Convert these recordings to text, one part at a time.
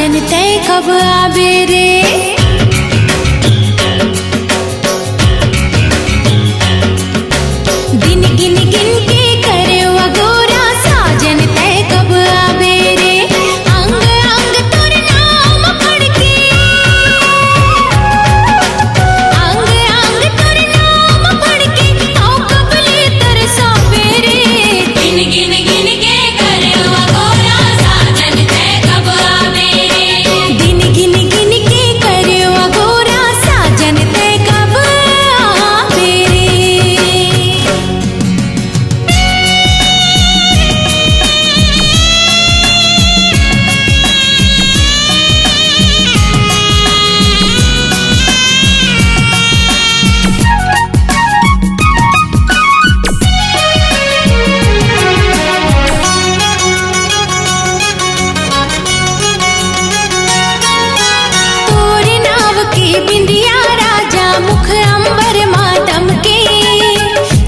साजन तय कब आबे रे। दिन गिन गिन के करे अगोरा साजन तय कब आबे रे। अंग अंग तोर नाम पढ़ के, अंग अंग तोर नाम पढ़ के आओ कबले तरसावे रे। दिन गिन गिन के करे अगोरा साजन तय कब आबे रे। दिन गिन गिन के करे अगोरा साजन तय कब आबे रे। तोरे नाव के बिंदिया राजा मुख अंबर मातम के।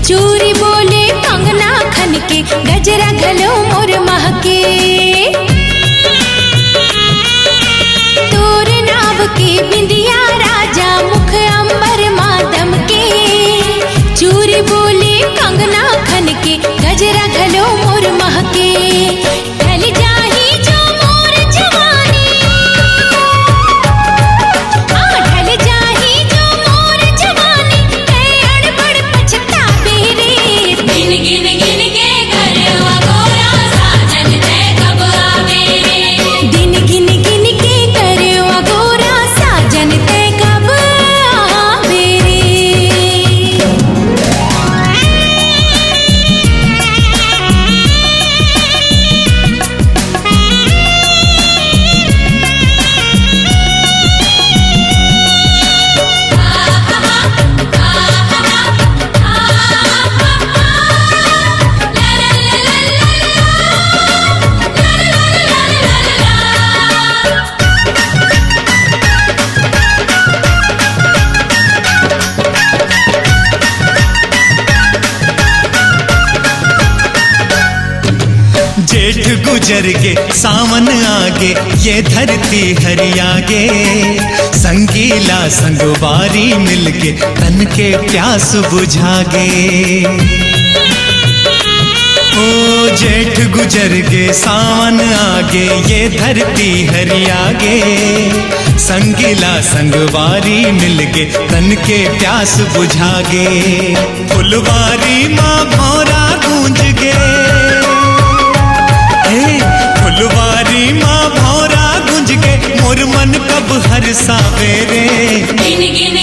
चूरी बोले कंगना खन के गजरा घलो मोर महके। तोरे नाव के बिंदिया राजा मुख अंबर मातम के। चूरी बोले कंगना खन के गजरा घलो मोर महके। ढल जाही जो मोर जवानी, ढल जाही जो मोर जवानी है अड़बड़ पछतावे रे। दिन गिन गिन के करे अगोरा साजन तय कब आबे रे। दिन गिन गिन के करे अगोरा साजन तय कब आबे रे। जेठ गुजर के सावन आगे ये धरती हरियागे। संगीला संगवारी मिलके तन के प्यास बुझागे। ओ जेठ गुजर के सावन आगे ये धरती हरियागे। संगीला संगवारी मिलके तन के प्यास बुझागे। फुलवारी माँ भौरा गूंज गे, फुलवारी माँ भौरा गुंज के मोर मन कब हर सावे रे। दिन गिन